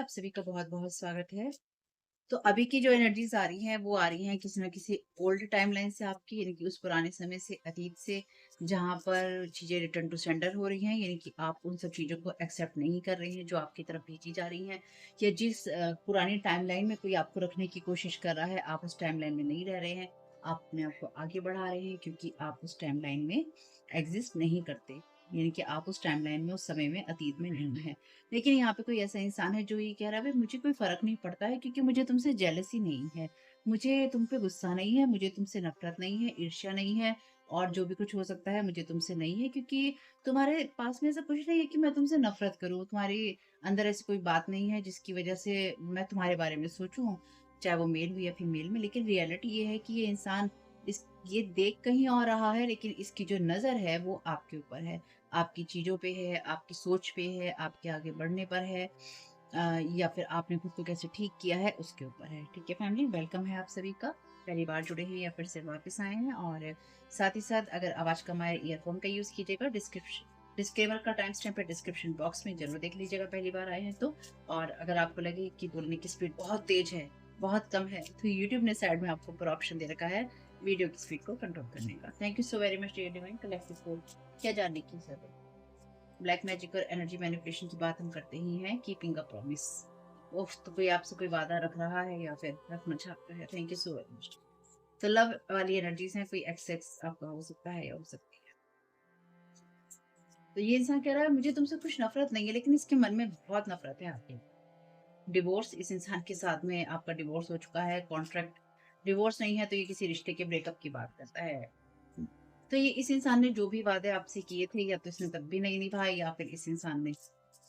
आप सभी का बहुत-बहुत स्वागत है। तो अभी की जो एनर्जीज़ आ रही हैं, वो आ रही हैं किसी न किसी ओल्ड टाइमलाइन से आपकी, यानी कि उस पुराने समय से, अतीत से, जहाँ पर चीज़ें रिटर्न टू सेंडर हो रही हैं, यानी कि आप उन सब चीज़ों को एक्सेप्ट नहीं कर रही हैं, जो आपकी तरफ भेजी जा रही हैं, या जिस पुरानी टाइमलाइन में कोई आपको रखने की कोशिश कर रहा है, आप उस टाइमलाइन में नहीं रह रहे हैं। आप अपने आप को आगे बढ़ा रहे हैं क्योंकि आप उस टाइमलाइन में एग्ज़िस्ट नहीं करते। यानी कि आप उस टाइमलाइन में, उस समय में, अतीत में नहीं हैं। लेकिन यहाँ पे कोई ऐसा इंसान है जो ये कह रहा है, भाई मुझे कोई फ़र्क नहीं पड़ता है क्योंकि मुझे तुमसे जेलसी नहीं है, मुझे तुम पे गुस्सा नहीं है, मुझे तुमसे नफ़रत नहीं है, ईर्ष्या नहीं है, और जो भी कुछ हो सकता है मुझे तुमसे नहीं है, क्योंकि तुम्हारे पास में ऐसा कुछ नहीं है कि मैं तुमसे नफ़रत करूँ। तुम्हारे अंदर ऐसी कोई बात नहीं है जिसकी वज़ह से मैं तुम्हारे बारे में सोचूँ, चाहे वो मेल हो या फीमेल में। लेकिन रियलिटी ये है कि ये इंसान इस ये देख कहीं और रहा है, लेकिन इसकी जो नज़र है वो आपके ऊपर है। आपकी चीज़ों पे है, आपकी सोच पे है, आपके आगे बढ़ने पर है, या फिर आपने खुद को कैसे ठीक किया है उसके ऊपर है। ठीक है फैमिली, वेलकम है आप सभी का। पहली बार जुड़े हैं या फिर से वापस आए हैं, और साथ ही साथ अगर आवाज़ कम आए, ईयरफ़ोन का यूज़ कीजिएगा। डिस्क्लेमर का टाइम स्टैम्प है डिस्क्रिप्शन बॉक्स में, ज़रूर देख लीजिएगा पहली बार आए हैं तो। और अगर आपको लगे कि बोलने की स्पीड बहुत तेज़ है, बहुत कम है, तो यूट्यूब ने साइड में आपको ऊपर ऑप्शन दे रखा है वीडियो की स्पीड को कंट्रोल करने का। Thank you so very much dear divine collective soul. क्या जानने की ज़रूरत? ब्लैक मैजिक और एनर्जी मैनिपुलेशन की बात हम करते ही हैं, कीपिंग अ प्रॉमिस। उफ, तो कोई आपसे कोई वादा रख रहा है या फिर रखना चाहता है। Thank you so very much. तो लव वाली एनर्जीज हैं, कोई एक्सेस आपका हो सकता है या हो सकती है। तो ये इंसान कह रहा है मुझे तुमसे कुछ नफरत नहीं है, लेकिन इसके मन में बहुत नफरत है आपकी। डिवोर्स, इस इंसान के साथ में आपका डिवोर्स हो चुका है, कॉन्ट्रैक्ट डिवोर्स नहीं है तो ये किसी रिश्ते के ब्रेकअप की बात करता है। तो ये इस इंसान ने जो भी वादे आपसे किए थे, या तो इसने तब भी नहीं निभाए, या फिर इस इंसान ने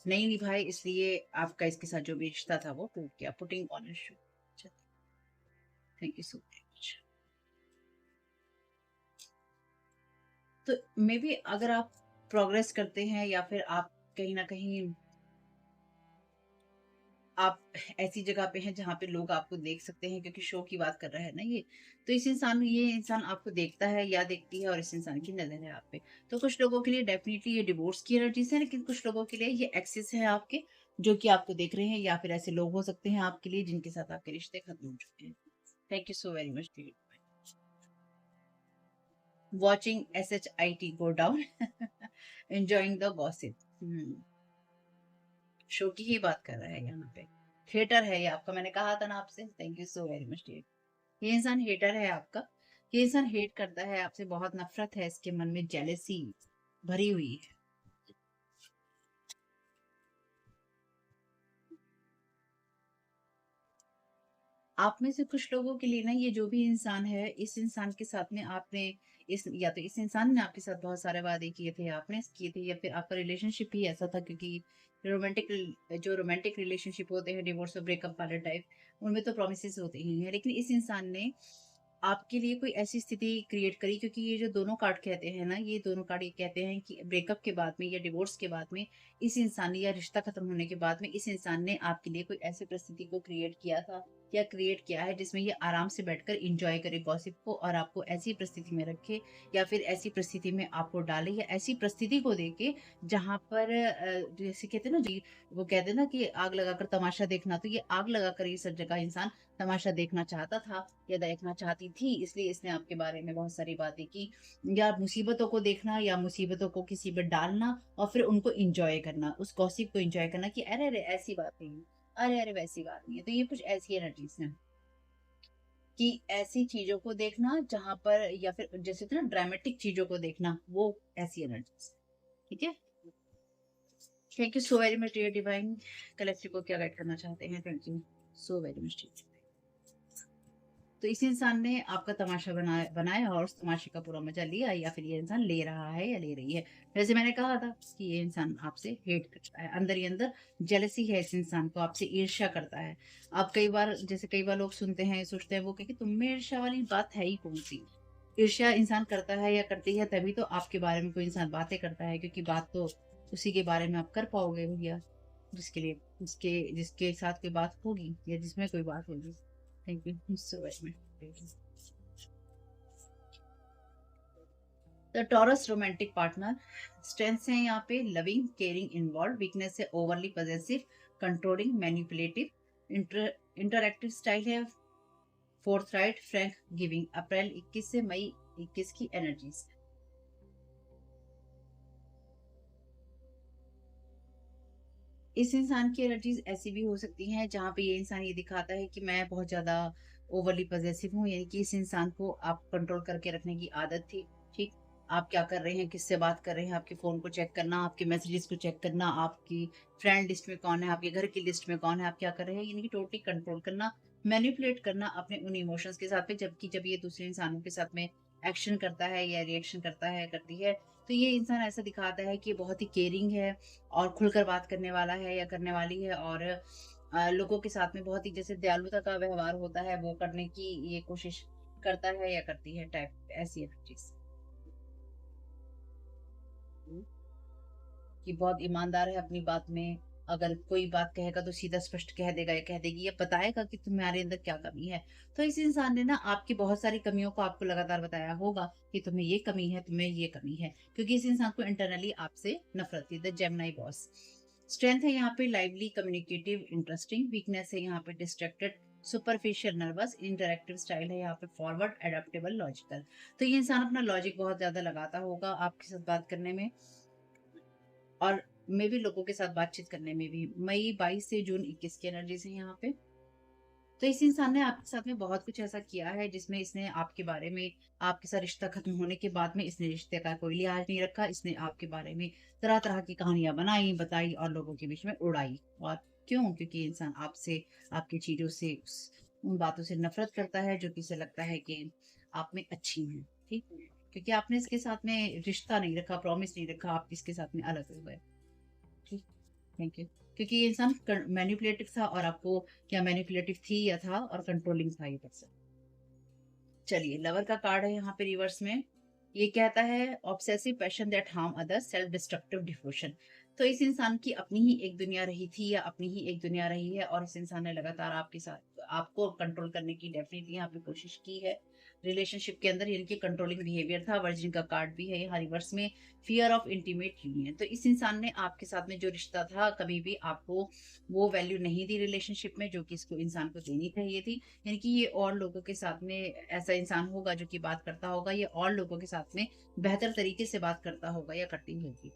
नहीं निभाए, इसलिए आपका इसके साथ जो भी रिश्ता था वो टूट गया। Putting on issue. Thank you so much. तो मे बी अगर आप प्रोग्रेस करते हैं, या फिर आप कहीं ना कहीं आप ऐसी जगह पे हैं जहाँ पे लोग आपको देख सकते हैं, क्योंकि शो की बात कर रहा है ना ये। तो ये इंसान आपको देखता है या देखती है, और इस इंसान की नज़र है आप पे। तो कुछ लोगों के लिए डेफिनिटली ये डिवोर्स की एनर्जीज है, लेकिन कुछ लोगों के लिए ये एक्सेस है आपके, जो कि आपको देख रहे हैं, या फिर ऐसे लोग हो सकते हैं आपके लिए जिनके साथ आपके रिश्ते खत्म हो चुके हैं। Thank you so very much. Watching SHIT go down enjoying the gossip. Show की ही बात कर रहा है यहाँ पे। हेटर है ये आपका, मैंने कहा था ना आपसे। Thank you so very much dear. ये इंसान हेटर है आपका। ये इंसान हेट करता है आपसे, बहुत नफरत है इसके मन में, जेलेसी भरी हुई है। आप में से कुछ लोगों के लिए ना, ये जो भी इंसान है, इस इंसान के साथ में आपने इस या तो इस इंसान ने आपके साथ बहुत सारे वादे किए थे, आपने किए थे, या फिर आपका रिलेशनशिप ही ऐसा था, क्योंकि रोमांटिक रिलेशनशिप होते हैं, डिवोर्स और ब्रेकअप वाले टाइप, उनमें तो प्रोमिस होते ही हैं। लेकिन इस इंसान ने आपके लिए कोई ऐसी स्थिति क्रिएट करी, क्योंकि ये जो दोनों कार्ड कहते हैं ना, ये दोनों कार्ड ये कहते हैं कि ब्रेकअप के बाद में या डिवोर्स के बाद में, इस इंसान ने, या रिश्ता खत्म होने के बाद में, इस इंसान ने आपके लिए कोई ऐसी परिस्थिति को क्रिएट किया था, या क्रिएट किया है, जिसमें ये आराम से बैठकर एंजॉय करे गॉसिप को, और आपको ऐसी परिस्थिति में रखे, या फिर ऐसी परिस्थिति में आपको डाले, या ऐसी परिस्थिति को देके जहां पर जैसे कहते हैं ना जी, वो कहते हैं ना कि आग लगाकर तमाशा देखना, तो ये आग लगाकर ये सब जगह इंसान तमाशा देखना चाहता था या देखना चाहती थी, इसलिए इसने आपके बारे में बहुत सारी बातें की, या मुसीबतों को देखना, या मुसीबतों को किसी पर डालना, और फिर उनको एंजॉय करना, उस गॉसिप को एंजॉय करना कि अरे अरे ऐसी बात नहीं है, अरे अरे वैसी बात नहीं है। तो ये कुछ ऐसी एनर्जीज हैं कि ऐसी चीजों को देखना जहां पर, या फिर जैसे ना ड्रामेटिक चीजों को देखना, वो ऐसी एनर्जीज। ठीक है। Thank you so very much dear divine. Collective को क्या गाइड करना चाहते हैं? Thank you so very much. तो इस इंसान ने आपका तमाशा बनाया बनाया और उस तमाशे का पूरा मजा लिया, या फिर ये इंसान ले रहा है या ले रही है। वैसे मैंने कहा था कि ये इंसान आपसे हेट करता है, अंदर ही अंदर जेलसी है इस इंसान को, आपसे ईर्ष्या करता है। आप कई बार, जैसे कई बार लोग सुनते हैं, सोचते हैं, वो कहे कि तुम में ईर्ष्या वाली बात है ही कौन सी। ईर्ष्या इंसान करता है या करती है तभी तो आपके बारे में कोई इंसान बातें करता है, क्योंकि बात तो उसी के बारे में आप कर पाओगे भैया, जिसके लिए जिसके जिसके साथ कोई बात होगी, या जिसमें कोई बात होगी। Thank you so very much. The taurus romantic partner, strengths हैं यहाँ पे लविंग केयरिंग इन्वॉल्व, वीकनेस है overly possessive, controlling, manipulative, interactive style है। फोर्थराइट, फ्रैंक गिविंग। अप्रैल 21 से मई 21 की एनर्जीज। इस इंसान की एनर्जीज ऐसी भी हो सकती हैं जहाँ पे ये इंसान ये दिखाता है कि मैं बहुत ज्यादा ओवरली पजेसिव हूँ, यानी कि इस इंसान को आप कंट्रोल करके रखने की आदत थी। ठीक, आप क्या कर रहे हैं, किससे बात कर रहे हैं, आपके फोन को चेक करना, आपके मैसेजेस को चेक करना, आपकी फ्रेंड लिस्ट में कौन है, आपके घर की लिस्ट में कौन है, आप क्या कर रहे हैं, यानी कि टोटली कंट्रोल करना, मैनिपुलेट करना अपने उन इमोशंस के साथ में। जबकि जब ये दूसरे इंसानों के साथ में एक्शन करता है या रिएक्शन करता है, करती है, तो ये इंसान ऐसा दिखाता है कि बहुत ही केयरिंग है और खुलकर बात करने वाला है या करने वाली है, और लोगों के साथ में बहुत ही जैसे दयालुता का व्यवहार होता है वो करने की ये कोशिश करता है या करती है, टाइप ऐसी एनर्जीज। कि बहुत ईमानदार है अपनी बात में। अगर कोई बात कहेगा तो सीधा स्पष्ट कह देगा या कह देगी या बताएगा कि तुम्हारे अंदर क्या कमी है। तो इस इंसान ने ना आपकी बहुत सारी कमियों को आपको लगातार बताया होगा कि तुम्हें ये कमी है, तुम्हें ये कमी है, क्योंकि इस इंसान को इंटरनली आपसे नफरत थी। The Gemini boss. स्ट्रेंथ है यहाँ पे लाइवली, कम्युनिकेटिव, इंटरेस्टिंग। वीकनेस है यहाँ पे distracted, superficial, nervous. Interactive style है यहाँ पे फॉरवर्ड, एडेप्टेबल, लॉजिकल। तो ये इंसान अपना लॉजिक बहुत ज्यादा लगाता होगा आपके साथ बात करने में, और मे भी लोगों के साथ बातचीत करने में भी। मई 22 से जून 21 की एनर्जी से यहाँ पे। तो इस इंसान ने आपके साथ में बहुत कुछ ऐसा किया है जिसमें इसने आपके बारे में, आपके साथ रिश्ता खत्म होने के बाद में इसने रिश्ते का कोई लिहाज नहीं रखा। इसने आपके बारे में तरह तरह की कहानियां बनाई, बताई और लोगों के बीच में उड़ाई। और क्यों? क्योंकि इंसान आपसे, आपकी चीजों से, उन बातों से नफरत करता है जो कि इसे लगता है कि आप में अच्छी हैं। ठीक, क्योंकि आपने इसके साथ में रिश्ता नहीं रखा, प्रॉमिस नहीं रखा, आप इसके साथ में अलग हो गए। ठीक, थैंक यू। क्योंकि ये इंसान मैनिपुलेटिव था, और आपको क्या मैनिपुलेटिव थी या था, और कंट्रोलिंग था ये पर्सन। चलिए, लवर का कार्ड है यहाँ पे रिवर्स में। ये कहता है obsessive passion that harm others, self destructive devotion. तो इस इंसान की अपनी ही एक दुनिया रही थी या अपनी ही एक दुनिया रही है, और इस इंसान ने लगातार आपके साथ आपको कंट्रोल करने की डेफिनेटली यहाँ पे कोशिश की है रिलेशनशिप के अंदर, यानी कि कंट्रोलिंग बिहेवियर था। वर्जिन का कार्ड भी है यहाँ रिवर्स में। Fear of intimate union. तो इस इंसान ने आपके साथ में जो रिश्ता था, कभी भी आपको वो वैल्यू नहीं दी रिलेशनशिप में जो कि इसको इंसान को देनी चाहिए थी। यानी कि ये और लोगों के साथ में ऐसा इंसान होगा जो कि बात करता होगा, ये और लोगों के साथ में बेहतर तरीके से बात करता होगा या करती होगी।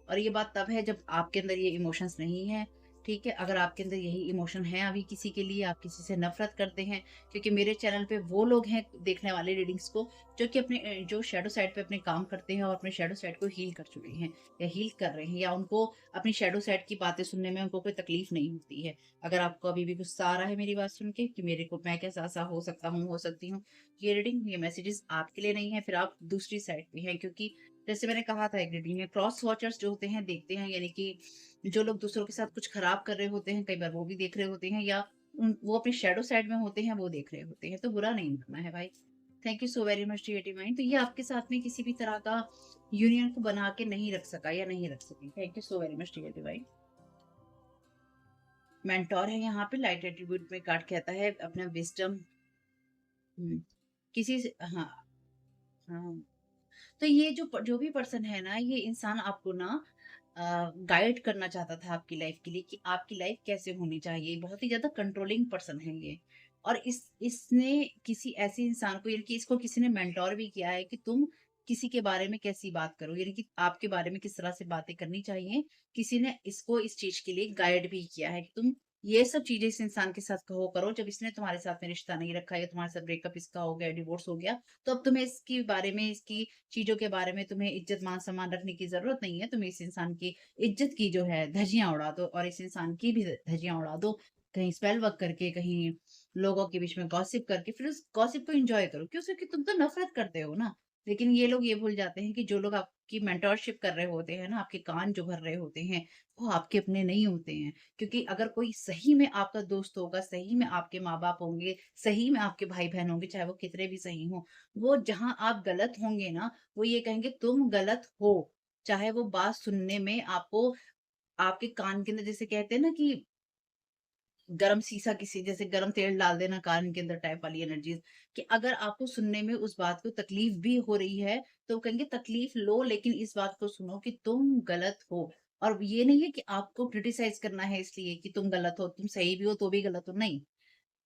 और ये बात तब है जब आपके अंदर ये इमोशंस नहीं है। ठीक है, अगर आपके अंदर यही इमोशन है अभी किसी के लिए, आप किसी से नफरत करते हैं, क्योंकि मेरे चैनल पे वो लोग हैं देखने वाले रीडिंग्स को जो कि अपने जो शेडो साइड पे अपने काम करते हैं और अपने शेडो साइड को हील कर चुके हैं या हील कर रहे हैं, या उनको अपनी शेडो साइड की बातें सुनने में उनको कोई तकलीफ नहीं होती है। अगर आपको अभी भी गुस्सा आ रहा है मेरी बात सुन के कि मेरे को मैं कैसा ऐसा हो सकता हूँ, हो सकती हूँ, ये रीडिंग, ये मैसेजेस आपके लिए नहीं है, फिर आप दूसरी साइड पे हैं। क्योंकि जैसे मैंने कहा था एक रीडिंग में, क्रॉस वॉचर्स जो होते हैं देखते हैं, यानी कि जो लोग दूसरों के साथ कुछ खराब कर रहे होते हैं, कई बार वो भी देख रहे होते हैं, या वो अपने शेडो साइड में होते हैं, वो देख रहे होते हैं। तो बुरा नहीं मानना है भाई। Thank you so very much creative mind. तो ये आपके साथ में किसी भी तरह का यूनियन को बना के नहीं रख सका या नहीं रख सकी। Thank you so very much creative mind. Mentor है यहाँ पे, लाइट एट्रीब्यूट में कार्ड कहता है अपना विजडम। किसी से, हाँ, हाँ। तो ये जो भी पर्सन है ना, ये इंसान आपको ना गाइड करना चाहता था आपकी लाइफ के लिए कि आपकी लाइफ कैसे होनी चाहिए। बहुत ही ज्यादा कंट्रोलिंग पर्सन है ये। और इसने किसी ऐसे इंसान को, यानी कि इसको किसी ने मेंटोर भी किया है कि तुम किसी के बारे में कैसी बात करो, यानी कि आपके बारे में किस तरह से बातें करनी चाहिए। किसी ने इसको इस चीज के लिए गाइड भी किया है कि तुम ये सब चीजें इस इंसान के साथ कहो करो। जब इसने तुम्हारे साथ में रिश्ता नहीं रखा या तुम्हारे साथ ब्रेकअप इसका हो गया, डिवोर्स हो गया, तो अब तुम्हें इसके बारे में, इसकी चीजों के बारे में तुम्हें इज्जत मान सम्मान रखने की जरूरत नहीं है। तुम्हें इस इंसान की इज्जत की जो है धज्जियां उड़ा दो, और इस इंसान की भी धज्जियां उड़ा दो। कहीं स्पेल वर्क करके, कहीं लोगों के बीच में गॉसिप करके, फिर उस गॉसिप को एंजॉय करो। क्यों? क्योंकि तुम तो नफरत करते हो ना। लेकिन ये लोग ये भूल जाते हैं कि जो लोग आपकी मेंटोरशिप कर रहे होते हैं ना, आपके कान जो भर रहे होते हैं, वो आपके अपने नहीं होते हैं। क्योंकि अगर कोई सही में आपका दोस्त होगा, सही में आपके माँ बाप होंगे, सही में आपके भाई बहन होंगे, चाहे वो कितने भी सही हों, वो जहां आप गलत होंगे ना, वो ये कहेंगे तुम गलत हो। चाहे वो बात सुनने में आपको, आपके कान के अंदर, जैसे कहते हैं ना कि गरम शीशा, किसी जैसे गरम तेल डाल देना कान के अंदर, टाइप वाली एनर्जीज, कि अगर आपको सुनने में उस बात को तकलीफ भी हो रही है, तो वो कहेंगे तकलीफ लो, लेकिन इस बात को सुनो कि तुम गलत हो। और ये नहीं है कि आपको क्रिटिसाइज करना है इसलिए कि तुम गलत हो, तुम सही भी हो तो भी गलत हो, नहीं।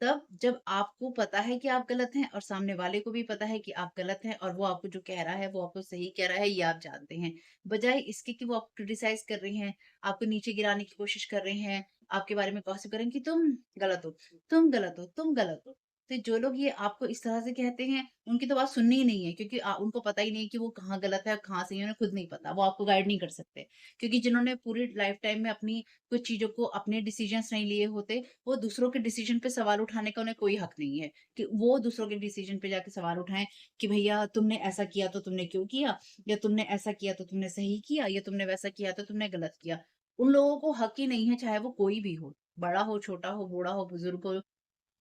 तब जब आपको पता है कि आप गलत हैं और सामने वाले को भी पता है कि आप गलत हैं और वो आपको जो कह रहा है वो आपको सही कह रहा है, ये आप जानते हैं। बजाय इसके कि वो आपको क्रिटिसाइज़ कर रहे हैं, आपको नीचे गिराने की कोशिश कर रहे हैं, आपके बारे में गॉसिप कर रहे हैं कि तुम गलत हो, तुम गलत हो, तुम गलत हो। तो जो लोग ये आपको इस तरह से कहते हैं, उनकी तो बात सुननी ही नहीं है, क्योंकि उनको पता ही नहीं कि वो कहाँ गलत है और कहाँ सही है, उन्हें खुद नहीं पता। वो आपको गाइड नहीं कर सकते। क्योंकि जिन्होंने पूरी लाइफ टाइम में अपनी कुछ चीज़ों को अपने डिसीजंस नहीं लिए होते, वो दूसरों के डिसीजन पे सवाल उठाने का उन्हें कोई हक नहीं है कि वो दूसरों के डिसीजन पे जाके सवाल उठाएं कि भैया तुमने ऐसा किया तो तुमने क्यों किया, या तुमने ऐसा किया तो तुमने सही किया, या तुमने वैसा किया तो तुमने गलत किया। उन लोगों को हक ही नहीं है, चाहे वो कोई भी हो, बड़ा हो, छोटा हो, बूढ़ा हो, बुजुर्ग हो।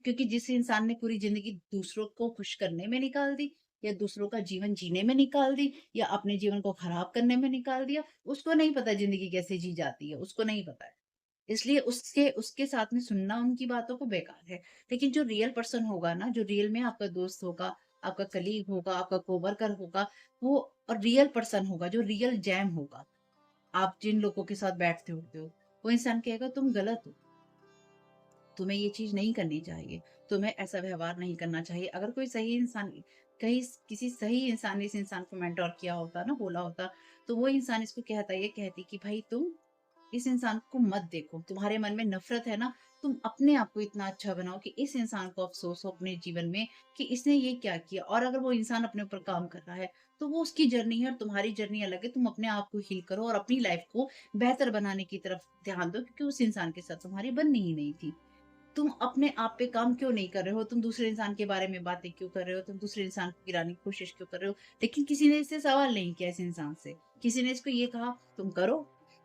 क्योंकि जिस इंसान ने पूरी जिंदगी दूसरों को खुश करने में निकाल दी, या दूसरों का जीवन जीने में निकाल दी, या अपने जीवन को खराब करने में निकाल दिया, उसको नहीं पता जिंदगी कैसे जी जाती है, उसको नहीं पता है। इसलिए उसके उसके साथ में सुनना उनकी बातों को बेकार है। लेकिन जो रियल पर्सन होगा ना, जो रियल में आपका दोस्त होगा, आपका कलीग होगा, आपका कोवर्कर होगा, वो और रियल पर्सन होगा, जो रियल जैम होगा, आप जिन लोगों के साथ बैठते उठते हो, वो इंसान कहेगा तुम गलत हो, तुम्हें ये चीज़ नहीं करनी चाहिए, तुम्हें ऐसा व्यवहार नहीं करना चाहिए। अगर कोई सही इंसान कहीं किसी सही इंसान ने इस इंसान को मेंटर किया होता ना, बोला होता, तो वो इंसान इसको कहता, ये कहती कि भाई तुम इस इंसान को मत देखो, तुम्हारे मन में नफ़रत है ना, तुम अपने आप को इतना अच्छा बनाओ कि इस इंसान को अफ़सोस हो अपने जीवन में कि इसने ये क्या किया। और अगर वो इंसान अपने ऊपर काम कर रहा है, तो वो उसकी जर्नी है और तुम्हारी जर्नी अलग है। तुम अपने आप को हील करो और अपनी लाइफ़ को बेहतर बनाने की तरफ ध्यान दो, क्योंकि उस इंसान के साथ तुम्हारी बननी ही नहीं थी। तुम अपने आप पे काम क्यों नहीं कर रहे हो? तुम दूसरे इंसान के बारे में बातें क्यों कर रहे हो? तुम दूसरे इंसान को गिराने की कोशिश क्यों कर रहे हो? लेकिन किसी ने इससे सवाल नहीं किया इस इंसान से। किसी ने इसको ये कहा तुम करो,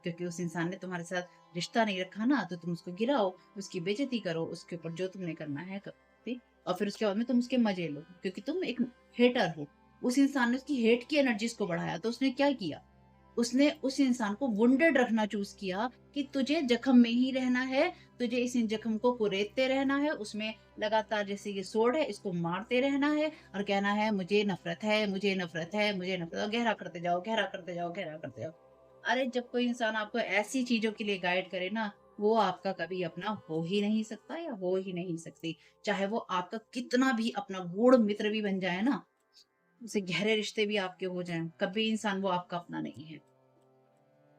क्योंकि उस इंसान ने तुम्हारे साथ रिश्ता नहीं रखा ना, तो तुम उसको गिराओ, उसकी बेइज्जती करो, उसके ऊपर जो तुमने करना है करो, ठीक? और फिर उसके बाद में तुम उसके मज़े लो, क्योंकि तुम एक हेटर हो। उस इंसान ने उसकी हेट की एनर्जीज़ को बढ़ाया, तो उसने क्या किया? उसने उस इंसान को वुंडेड रखना चूज़ किया कि तुझे जख्म में ही रहना है, तुझे इस जख्म को कुरेदते रहना है, उसमें लगातार जैसे ये सोड़ है, इसको मारते रहना है और कहना है मुझे नफ़रत है, मुझे नफ़रत है, मुझे नफ़रत है, और गहरा करते जाओ, गहरा करते जाओ, गहरा करते जाओ। अरे जब कोई इंसान आपको ऐसी चीज़ों के लिए गाइड करे ना, वो आपका कभी अपना हो ही नहीं सकता या हो ही नहीं सकती। चाहे वो आपका कितना भी अपना गूढ़ मित्र भी बन जाए ना, उससे गहरे रिश्ते भी आपके हो जाएँ, कभी इंसान वो आपका अपना नहीं है।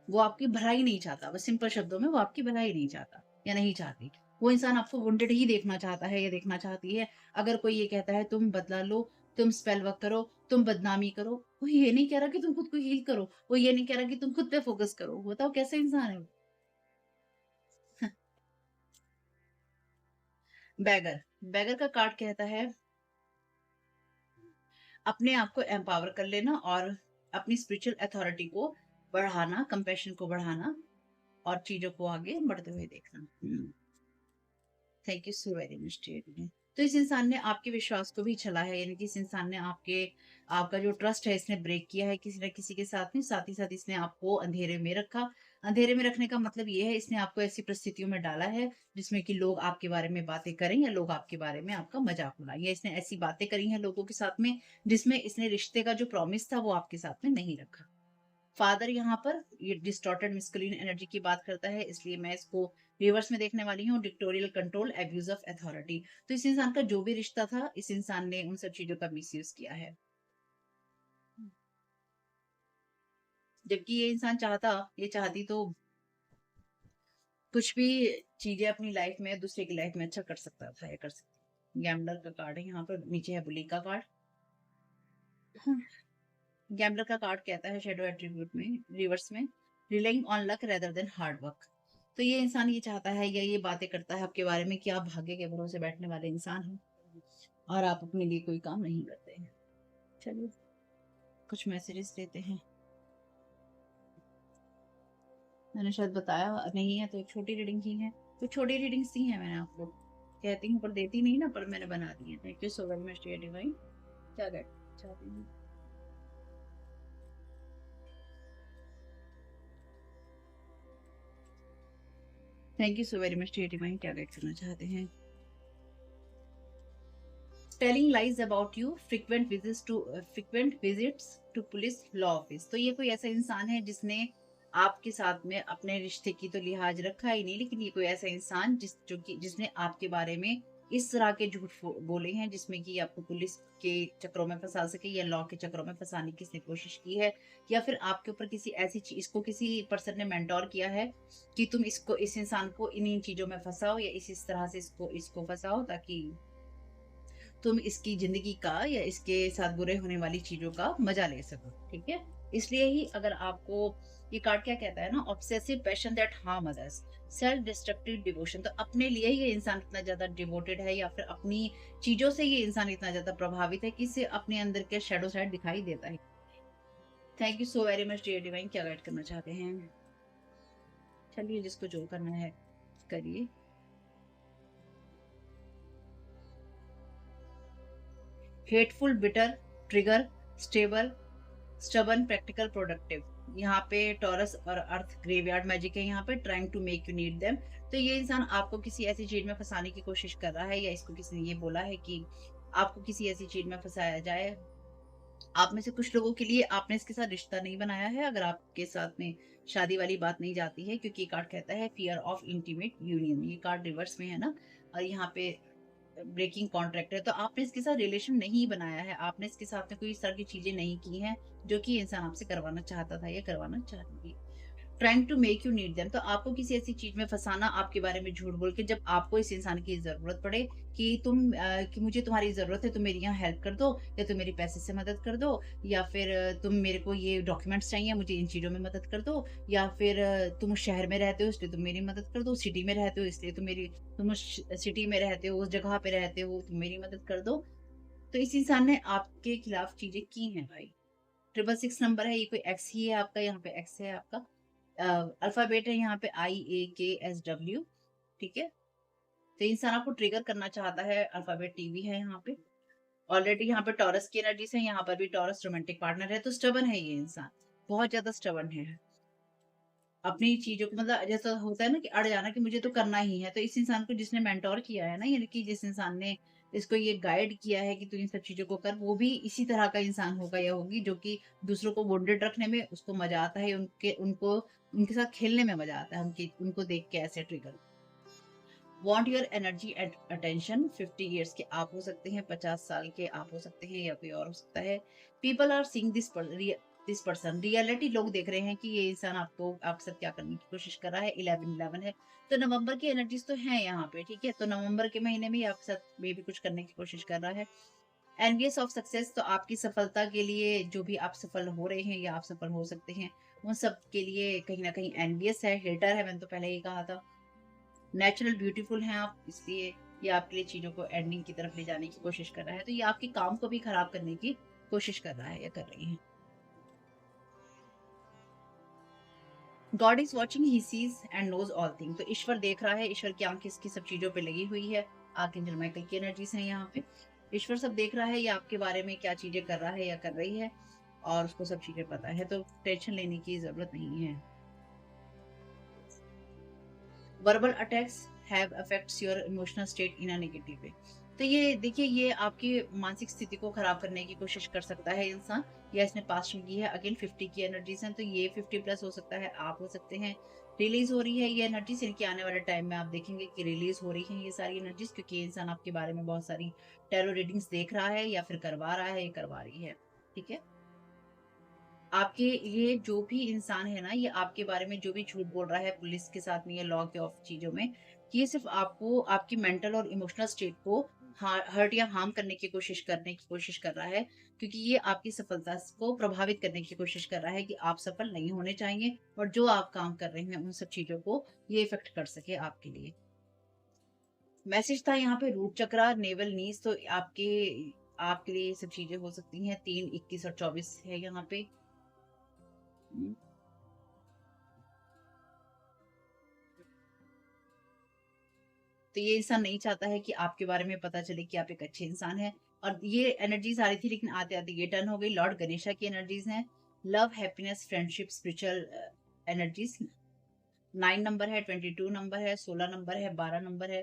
वो आपकी भलाई नहीं चाहता, बस सिंपल शब्दों में वो आपकी भलाई नहीं चाहता या नहीं चाहती। वो इंसान आपको वुंडेड ही देखना चाहता है या देखना चाहती है। अगर कोई ये कहता है तुम बदला लो, तुम स्पेल वर्क करो, तुम बदनामी करो, वो ये नहीं कह रहा कि तुम खुद को हील करो, वो ये नहीं कह रहा कि तुम खुद पे फोकस करो। बताओ कैसा इंसान है वो? बैगर, बैगर का कार्ड कहता है अपने आप को एम्पावर कर लेना और अपनी स्पिरिचुअल अथॉरिटी को बढ़ाना, कंपैशन को बढ़ाना और चीज़ों को आगे बढ़ते हुए देखना। Thank you so very much dear. तो इस इंसान ने आपके विश्वास को भी छला है, यानी कि इस इंसान ने आपका जो ट्रस्ट है इसने ब्रेक किया है किसी न किसी के साथ में, साथ ही साथ इसने आपको अंधेरे में रखा। अंधेरे में रखने का मतलब ये है इसने आपको ऐसी परिस्थितियों में डाला है जिसमें कि लोग आपके बारे में बातें करें या लोग आपके बारे में आपका मजाक उड़ाएं, या इसने ऐसी बातें करी हैं लोगों के साथ में जिसमें इसने रिश्ते का जो प्रॉमिस था वो आपके साथ में नहीं रखा। फादर यहाँ पर ये डिस्टॉर्टेड मस्कुलिन एनर्जी की बात करता है, इसलिए मैं इसको रिवर्स में देखने वाली हूँ, dictatorial control, abuse of authority. तो इस इंसान का जो भी रिश्ता था, इस इंसान ने उन सब चीजों का मिसयूज किया है। जबकि ये चाहती तो कुछ भी चीजें अपनी लाइफ में दूसरे की लाइफ में अच्छा कर सकता था या कर सकती। गैम्बलर का कार्ड है यहाँ पर, नीचे है बुली का कार्ड। गैम्बलर का कार्ड कहता है शैडो एट्रीब्यूट में रिवर्स में, relying on luck rather than hard work. तो ये इंसान ये चाहता है या ये बातें करता है आपके बारे में कि आप भाग्य के भरोसे बैठने वाले इंसान हैं और आप अपने लिए कोई काम नहीं करते हैं। चलिए कुछ मैसेजेस देते हैं। मैंने शायद बताया नहीं है, तो एक छोटी रीडिंग की है, कुछ छोटी रीडिंग्स दी हैं मैंने आपको, कहती हूँ पर देती नहीं ना, पर मैंने बना दी है। Thank you so very much dear divine. क्या कहना चाहती हूँ? Thank you so very much dear divine, क्या गाइड करना चाहते हैं? Telling lies about you, frequent visits to police law office. तो ये कोई ऐसा इंसान है जिसने आपके साथ में अपने रिश्ते की तो लिहाज रखा ही नहीं, लेकिन ये कोई ऐसा इंसान जिसने आपके बारे में इस तरह के झूठ बोले हैं जिसमें कि आपको पुलिस के चक्रों में फंसा सके या लॉ के चक्रों में फंसाने की इसने कोशिश की है, या फिर आपके ऊपर किसी ऐसी चीज, इसको किसी पर्सन ने मेंटोर किया है कि तुम इसको, इस इंसान को इन चीजों में फंसाओ या इस तरह से इसको इसको फंसाओ ताकि तुम इसकी ज़िंदगी का या इसके साथ बुरे होने वाली चीज़ों का मज़ा ले सको, ठीक है? इसलिए ही अगर आपको ये कार्ड क्या कहता है ना, obsessive passion that harm others, self destructive devotion, तो अपने लिए ये इंसान इतना ज़्यादा डिवोटेड है या फिर अपनी चीज़ों से ये इंसान इतना ज़्यादा प्रभावित है कि इसे अपने अंदर के शैडो साइड दिखाई देता है। Thank you so very much dear divine, क्या गाइड करना चाहते हैं? चलिए जिसको जो करना है करिए। Hateful, bitter, trigger, stable, stubborn, practical, productive. यहाँ पे टॉरस और अर्थ ग्रेवयार्ड मैजिक है, यहाँ पे trying to make you need them. तो ये इंसान आपको किसी ऐसी चीज में फंसाने की कोशिश कर रहा है, या इसको किसी ने ये बोला है कि आपको किसी ऐसी चीज में फंसाया जाए। आप में से कुछ लोगों के लिए आपने इसके साथ रिश्ता नहीं बनाया है, अगर आपके साथ में शादी वाली बात नहीं जाती है, क्योंकि ये कार्ड कहता है फियर ऑफ इंटीमेट यूनियन। ये कार्ड रिवर्स में है ना, और यहाँ पे ब्रेकिंग कॉन्ट्रैक्ट है, तो आपने इसके साथ रिलेशन नहीं बनाया है, आपने इसके साथ में कोई इस तरह की चीजें नहीं की हैं जो कि इंसान आपसे करवाना चाहता था या करवाना चाहती है। Trying to make you need them, तो आपको किसी ऐसी चीज में फंसाना, आपके बारे में झूठ बोल के, जब आपको इस इंसान की जरूरत पड़े कि कि मुझे तुम्हारी जरूरत है, तुम मेरी यहाँ हेल्प कर दो, या तुम मेरी पैसे से मदद कर दो, या फिर तुम मेरे को ये डॉक्यूमेंट्स चाहिए, मुझे इन चीजों में मदद कर दो, या फिर तुम उस शहर में रहते हो इसलिए तुम मेरी मदद कर दो, सिटी में रहते हो इसलिए तुम उस सिटी में रहते हो, उस जगह पे रहते हो, तुम मेरी मदद कर दो। तो इस इंसान ने आपके खिलाफ चीजें की हैं भाई। 666 नंबर है, ये कोई एक्स ही है आपका, यहाँ पे एक्स है आपका। अल्फाबेट है यहाँ पे IAKSW, ठीक है? तो इंसान आपको ट्रिगर करना चाहता है, अल्फाबेट टीवी है यहाँ पे। ऑलरेडी यहाँ पे टॉरस की एनर्जी से, यहाँ पर भी टॉरस रोमांटिक पार्टनर है, तो स्टबन है ये इंसान, बहुत ज्यादा स्टबन है अपनी चीजों को, मतलब जैसा होता है ना कि अड़ जाना कि मुझे तो करना ही है। तो इस इंसान को जिसने मेंटोर किया है ना, यानी कि जिस इंसान ने इसको ये गाइड किया है कि तू इन सब चीजों को कर, वो भी इसी तरह का इंसान होगा या होगी जो कि दूसरों को वोंडेड रखने में उसको मजा आता है, उनके साथ खेलने में मजा आता है, उनको देख के ऐसे trigger. Want your energy at attention, 50 years के आप हो सकते हैं, 50 साल के आप हो सकते हैं, या कोई और हो सकता है। People are seeing this person, reality लोग देख रहे हैं कि ये इंसान आपके साथ क्या करने की कोशिश कर रहा है। 11 है, तो नवंबर की एनर्जीज तो हैं यहाँ पे, ठीक है? तो नवंबर के महीने में ये आपके साथ मे भी कुछ करने की कोशिश कर रहा है। एनवियस ऑफ सक्सेस, तो आपकी सफलता के लिए जो भी आप सफल हो रहे हैं या आप सफल हो सकते हैं, उन सब के लिए कहीं ना कहीं एनवियस है, हेटर है, मैंने तो पहले ही कहा था। नेचुरल ब्यूटीफुल हैं आप, इसलिए ये आपके लिए चीजों को एंडिंग की तरफ ले जाने की कोशिश कर रहा है, तो ये आपके काम को भी खराब करने की कोशिश कर रहा है या कर रही है। God is watching, he sees and knows all thing, तो ईश्वर देख रहा है, ईश्वर की आंख इसकी सब चीजों पे लगी हुई है। आर्कएंजल माइकल की एनर्जीज हैं यहाँ पे। ईश्वर सब देख रहा है, ये आपके बारे में क्या चीजें कर रहा है या कर रही है, और उसको सब चीजें पता है, तो टेंशन लेने की जरूरत नहीं है। Verbal attacks have affects your emotional state in a negative way, तो ये देखिए, ये आपकी मानसिक स्थिति को खराब करने की कोशिश कर सकता है इंसान, या इसने पास्ट में की है। अगेन 50 की एनर्जीज हैं, तो ये 50+ हो सकता है, आप हो सकते हैं। रिलीज हो रही है ये एनर्जीज, इनके आने वाले टाइम में आप देखेंगे कि रिलीज हो रही है ये सारी एनर्जीज, क्योंकि ये इंसान आपके बारे में बहुत सारी टैरो रीडिंग्स देख रहा है या फिर करवा रहा है या करवा रही है, ठीक है? आपके, ये जो भी इंसान है ना, ये आपके बारे में जो भी झूठ बोल रहा है पुलिस के साथ में या लॉ के ऑफ चीजों में, ये सिर्फ आपको आपकी मेंटल और इमोशनल स्टेट को हर्ट या हार्म करने की कोशिश कर रहा है, क्योंकि ये आपकी सफलता को प्रभावित करने की कोशिश कर रहा है कि आप सफल नहीं होने चाहिए, और जो आप काम कर रहे हैं उन सब चीजों को ये इफेक्ट कर सके आपके लिए। मैसेज था यहाँ पे रूट चक्रा, नेवल नीज, तो आपके आपके लिए ये सब चीजें हो सकती हैं। 3, 21 और 24 है यहाँ पे। तो ये इंसान नहीं चाहता है कि आपके बारे में पता चले कि आप एक अच्छे इंसान हैं। और ये एनर्जीज आ रही थी, लेकिन आते आते ये टर्न हो गई। लॉर्ड गणेशा की एनर्जीज हैं। Love, happiness, friendship, spiritual energies. 9 number है, 22 नंबर है, 16 नंबर है, 12 नंबर है।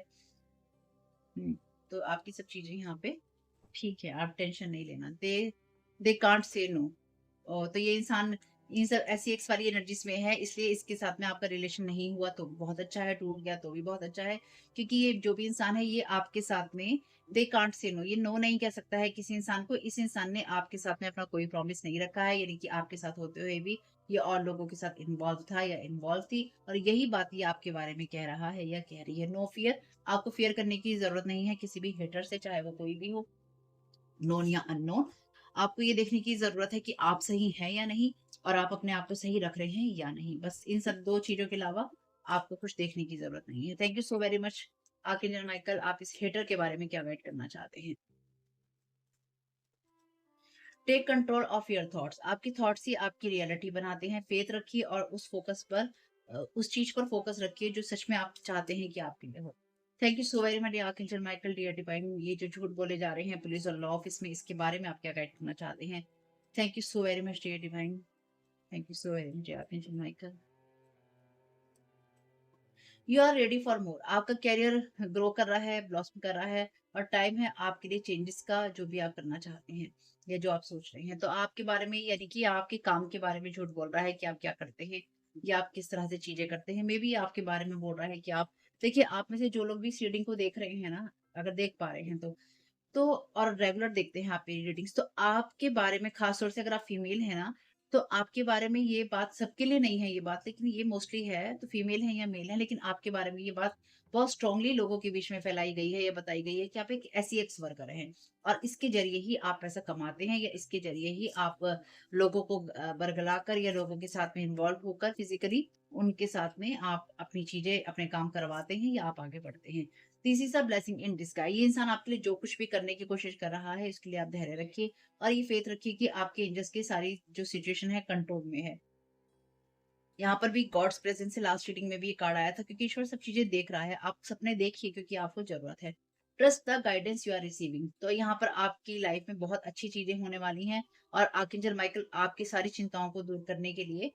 तो आपकी सब चीजें यहाँ पे ठीक है, आप टेंशन नहीं लेना। दे दे कांट से नो। तो ये इंसान इन सब एसईएक्स वाली एनर्जीज में है, इसलिए इसके साथ में आपका रिलेशन नहीं हुआ तो बहुत अच्छा है, टूट गया तो भी बहुत अच्छा है, क्योंकि ये जो भी इंसान है ये आपके साथ में दे कांट से नो, ये नो नहीं कह सकता है किसी इंसान को। इस इंसान ने आपके साथ में अपना कोई प्रॉमिस नहीं रखा है, यानी कि आपके साथ होते हुए भी ये और लोगों के साथ इन्वॉल्व था या इन्वॉल्व थी, और यही बात ये आपके बारे में कह रहा है या कह रही है। नो फियर, आपको फियर करने की जरूरत नहीं है किसी भी हेटर से, चाहे वो कोई भी हो, नोन या अननोन। आपको ये देखने की ज़रूरत है कि आप सही हैं या नहीं, और आप अपने आप को सही रख रहे हैं या नहीं। बस इन सब 2 चीज़ों के अलावा आपको कुछ देखने की ज़रूरत नहीं है। Thank you so very much. Archangel Michael, आप इस हेटर के बारे में क्या गाइड करना चाहते हैं? Take control of your thoughts. आपकी थॉट्स ही आपकी रियलिटी बनाते हैं। फेथ रखिए और उस फोकस पर उस चीज़ पर फोकस रखिए जो सच में आप चाहते हैं कि आपके लिए हो। Thank you so very much archangel Michael, dear divine. ये जो झूठ बोले जा रहे हैं पुलिस और लॉ ऑफिस में, इसके बारे में आप क्या गाइड करना चाहते हैं? Thank you so very much dear divine. Thank you so very much archangel Michael. You are ready for more. आपका कैरियर ग्रो कर रहा है, ब्लॉसम कर रहा है, और टाइम है आपके लिए चेंजेस का, जो भी आप करना चाहते हैं या जो आप सोच रहे हैं। तो आपके बारे में, यानी कि आपके काम के बारे में झूठ बोल रहा है कि आप क्या करते हैं या आप किस तरह से चीजें करते हैं। मे बी आपके बारे में बोल रहा है कि आप, देखिए आप में से जो लोग भी इस रीडिंग को देख रहे हैं ना, अगर देख पा रहे हैं तो और रेगुलर देखते हैं आप मेरी रीडिंग्स, तो आपके बारे में खास तौर से अगर आप फीमेल है ना, तो आपके बारे में ये बात, सबके लिए नहीं है ये बात, लेकिन ये मोस्टली है, तो फीमेल है या मेल है, लेकिन आपके बारे में ये बात बहुत स्ट्रांगली लोगों के बीच में फैलाई गई है या बताई गई है कि आप एक एसईएक्स वर्कर हैं, और इसके जरिए ही आप पैसा कमाते हैं, या इसके जरिए ही आप लोगों को बरगला कर या लोगों के साथ में इन्वॉल्व होकर फिजिकली उनके साथ में आप अपनी चीजें, अपने काम करवाते हैं या आप आगे बढ़ते हैं। This is a blessing in disguise. ये इंसान आपके लिए जो कुछ भी करने की कोशिश कर रहा है, इसके लिए आप धैर्य रखिए और ये फेथ रखिए कि आपके एंजल्स की सारी जो सिचुएशन है कंट्रोल में है। यहाँ पर भी गॉड्स प्रेजेंस से लास्ट रीडिंग में भी ये कार्ड आया था, क्योंकि ईश्वर सब चीजें देख रहा है। आप सपने देखिए क्योंकि आपको जरूरत है। Trust the guidance you are receiving. तो यहाँ पर आपकी लाइफ में बहुत अच्छी चीजें होने वाली हैं, और आर्कएंजल माइकल आपकी सारी चिंताओं को दूर करने के लिए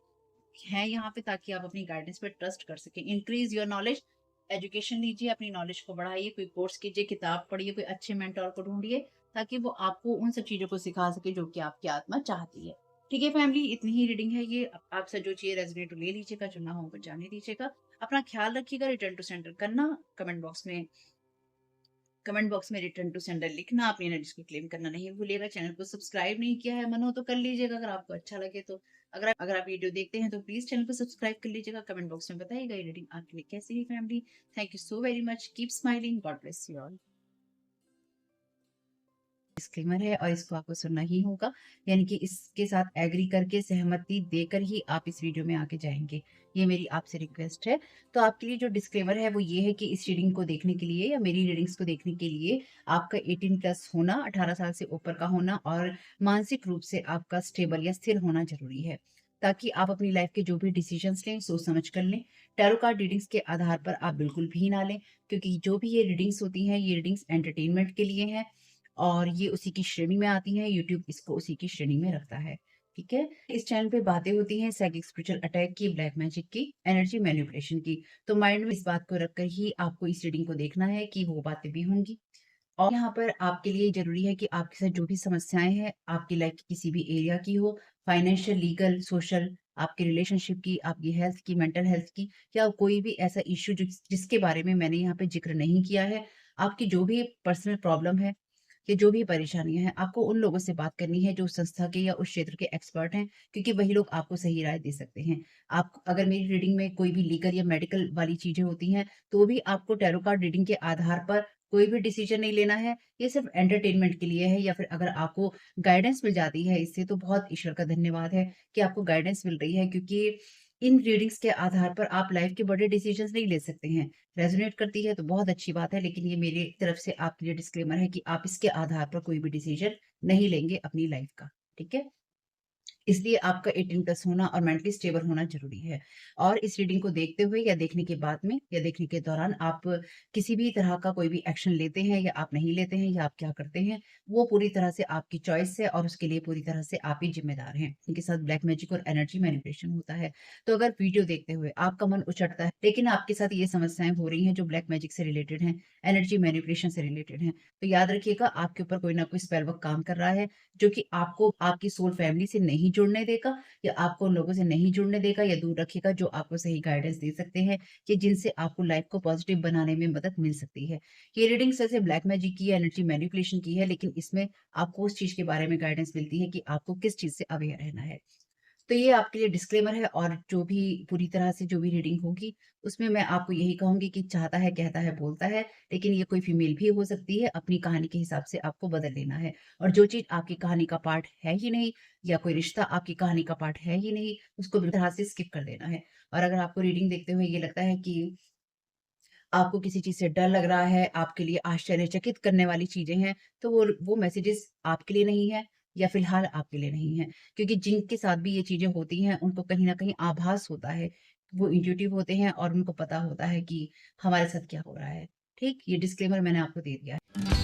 हैं यहाँ पे, ताकि आप अपनी गाइडेंस पे ट्रस्ट कर सकें। इंक्रीज योर नॉलेज, एजुकेशन लीजिए, अपनी नॉलेज को बढ़ाइए, कोई कोर्स कीजिए, किताब पढ़िए, कोई अच्छे मेंटोर को ढूंढिए, ताकि वो आपको उन सब चीजों को सिखा सके जो कि आपकी आत्मा चाहती है। ठीक है फैमिली, इतनी ही रीडिंग है ये। आपसे जो चाहिए रेजोनेट ले लीजिएगा, जो ना हो वो जाने दीजिएगा। अपना ख्याल रखिएगा। रिटर्न टू सेंटर करना, कमेंट बॉक्स में रिटर्न टू सेंडर लिखना, अपनी एनर्जी को क्लेम करना नहीं भूलिएगा। चैनल को सब्सक्राइब नहीं किया है, मन हो तो कर लीजिएगा अगर आपको अच्छा लगे तो। अगर आप वीडियो देखते हैं तो प्लीज चैनल को सब्सक्राइब कर लीजिएगा। कमेंट बॉक्स में बताइएगा ये रीडिंग आपके लिए कैसी रही family. Thank you so very much. Keep smiling. God bless you all. Disclaimer है और इसको आपको सुनना ही होगा, यानी कि इसके साथ एग्री करके, सहमति देकर ही आप इस वीडियो में आगे जाएंगे। ये मेरी आपसे रिक्वेस्ट है। तो आपके लिए जो डिस्क्लेमर है वो ये है कि इस रीडिंग को देखने के लिए या मेरी रीडिंग्स को देखने के लिए आपका 18+ होना, 18 साल से ऊपर का होना, और मानसिक रूप से आपका स्टेबल या स्थिर होना जरूरी है, ताकि आप अपनी लाइफ के जो भी डिसीजंस लें सोच समझ कर लें। टैरो कार्ड रीडिंग्स के आधार पर आप बिल्कुल भी ना लें, क्योंकि जो भी ये रीडिंग्स होती हैं, ये रीडिंग्स एंटरटेनमेंट के लिए हैं, और ये उसी की श्रेणी में आती हैं। यूट्यूब इसको उसी की श्रेणी में रखता है। ठीक है। इस चैनल पे बातें होती हैं साइकिक स्पिरिचुअल अटैक की, ब्लैक मैजिक की, एनर्जी मैनिपुलेशन की। तो माइंड में इस बात को रखकर ही आपको इस रीडिंग को देखना है कि वो बातें भी होंगी। और यहाँ पर आपके लिए जरूरी है कि आपके साथ जो भी समस्याएं हैं, आपकी लाइफ की किसी भी एरिया की हो, फाइनेंशियल, लीगल, सोशल, आपके रिलेशनशिप की, आपकी हेल्थ की, मेंटल हेल्थ की, या कोई भी ऐसा इश्यू जिसके बारे में मैंने यहाँ पे जिक्र नहीं किया है, आपकी जो भी पर्सनल प्रॉब्लम है, ये जो भी परेशानियां हैं, आपको उन लोगों से बात करनी है जो उस संस्था के या उस क्षेत्र के एक्सपर्ट हैं, क्योंकि वही लोग आपको सही राय दे सकते हैं। आप अगर मेरी रीडिंग में कोई भी लीगल या मेडिकल वाली चीजें होती हैं, तो भी आपको टैरो कार्ड रीडिंग के आधार पर कोई भी डिसीजन नहीं लेना है। ये सिर्फ एंटरटेनमेंट के लिए है, या फिर अगर आपको गाइडेंस मिल जाती है इससे, तो बहुत ईश्वर का धन्यवाद है कि आपको गाइडेंस मिल रही है, क्योंकि इन रीडिंग्स के आधार पर आप लाइफ के बड़े डिसीजंस नहीं ले सकते हैं। रेजोनेट करती है तो बहुत अच्छी बात है, लेकिन ये मेरी तरफ से आपके लिए डिस्क्लेमर है कि आप इसके आधार पर कोई भी डिसीजन नहीं लेंगे अपनी लाइफ का। ठीक है। इसलिए आपका 18+ होना और मेंटली स्टेबल होना ज़रूरी है। और इस रीडिंग को देखते हुए या देखने के बाद में या देखने के दौरान आप किसी भी तरह का कोई भी एक्शन लेते हैं या आप नहीं लेते हैं या आप क्या करते हैं, वो पूरी तरह से आपकी चॉइस है, और उसके लिए पूरी तरह से आप ही ज़िम्मेदार हैं। इनके साथ ब्लैक मैजिक और एनर्जी मैनिपुलेशन होता है। तो अगर वीडियो देखते हुए आपका मन उचटता है, लेकिन आपके साथ ये समस्याएँ हो रही हैं जो ब्लैक मैजिक से रिलेटेड हैं, एनर्जी मैनिपुलेशन से रिलेटेड हैं, तो याद रखिएगा आपके ऊपर कोई ना कोई स्पेल वर्क काम कर रहा है, जो कि आपको आपकी सोल फैमिली से नहीं जुड़ने देगा या आपको उन लोगों से नहीं जुड़ने देगा या दूर रखेगा जो आपको सही गाइडेंस दे सकते हैं कि जिनसे आपको लाइफ को पॉजिटिव बनाने में मदद मिल सकती है। ये रीडिंग जैसे ब्लैक मैजिक की है, एनर्जी मैनिपुलेशन की है, लेकिन इसमें आपको उस चीज़ के बारे में गाइडेंस मिलती है कि आपको किस चीज़ से अवेयर रहना है। तो ये आपके लिए डिस्क्लेमर है और जो भी पूरी तरह से जो भी रीडिंग होगी, उसमें मैं आपको यही कहूँगी कि चाहता है, कहता है, बोलता है, लेकिन ये कोई फीमेल भी हो सकती है, अपनी कहानी के हिसाब से आपको बदल लेना है। और जो चीज़ आपकी कहानी का पार्ट है ही नहीं या कोई रिश्ता आपकी कहानी का पार्ट है ही नहीं, उसको बिल्कुल तरह से स्किप कर देना है। और अगर आपको रीडिंग देखते हुए ये लगता है कि आपको किसी चीज़ से डर लग रहा है, आपके लिए आश्चर्यचकित करने वाली चीज़ें हैं, तो वो मैसेजेस आपके लिए नहीं है या फ़िलहाल आपके लिए नहीं है। क्योंकि जिनके साथ भी ये चीज़ें होती हैं, उनको कहीं न कहीं आभास होता है। वो इंट्यूटिव होते हैं और उनको पता होता है कि हमारे साथ क्या हो रहा है। ठीक? ये डिस्क्लेमर मैंने आपको दे दिया है।